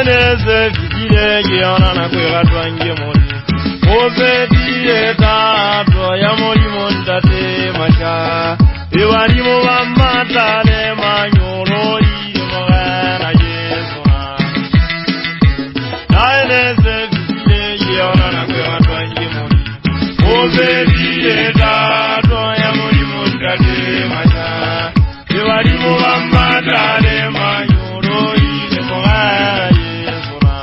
Naineze fitile giona na kwega twange moni. Obedi etato ya moni montate macha. Iwalimo wa matale manyoro ilimogana jesona. Naineze fitile giona na kwega twange moni. Obedi etato ya moni montate macha. Iwalimo wa matale manyoro ilimogana jesona.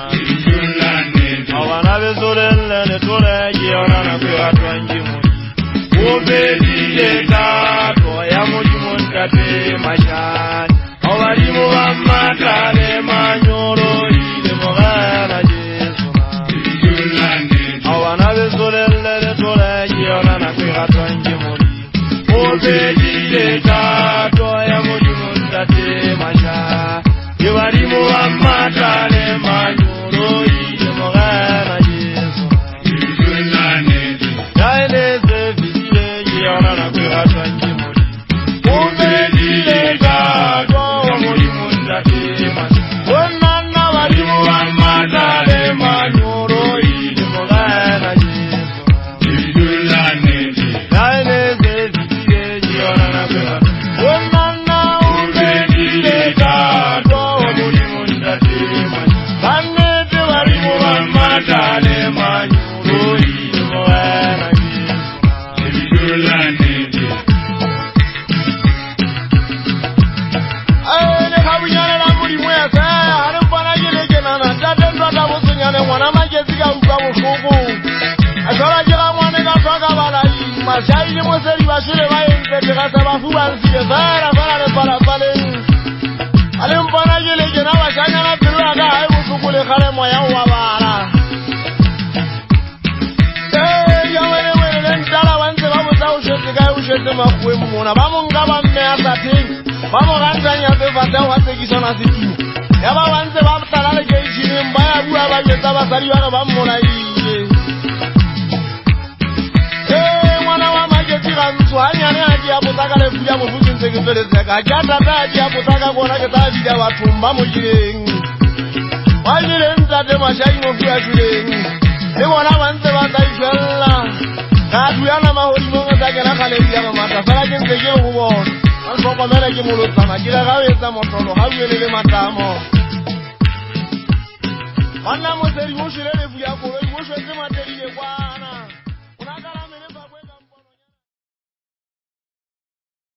Awana bezorele ne tole giona na kwega twange moni. Obedi etato ya moni montate macha. Iwalimo wa matale manyoro ilimogana jesona. Awana bezorele ne tole giona na kwega twange moni. Obedi etato ya moni montate macha. Iwalimo wa matale manyoro ilimogana jesona. Naineze fitile giona na kwega twange moni. Obedi etato ya moni montate macha. Onana walimo wa matale manyoro ilimogana jesona. Naineze fitile giona na kwega. Onana obedi etato ya moni montate macha. Banete walimo wa matale manyoro ilimogana jesona. Aene kabunyana na muri mwese ari mpana yeleke nana tate ndwata busunyane mwana magezika ukwa bufuku asora jira mwana gatwaka balayi mashayi moseri bashire bayenzete kasaba fuba nsike fara le para pale ari mpana yeleke na bashanya na pirwa ga ai bufuku le khale moya wa bara yawene wene ndala wanze babuza ushete ushete makuwe mumona bamunga bamme asati vamos gantanya be vata wasekisha na situ yaba wanze bamtalale geishini mbaya buya bageza basari bana bamona iye mwana wa magetira mswanya ne aje apotaka le fuja mufuji nsekepeleze kajata taji apotaka kuona ketaji watumba mujireng wajire ntate mashayi mofuya jureng mwana wanze bataifella kaduyana mahori monga takena kale ya mata fara kengeje ubona Alfoko mele ki mulu sana, kila kaweza motolo, hawelele matamo. Wana moseri mushirele fuya kuro, mushweze matamo.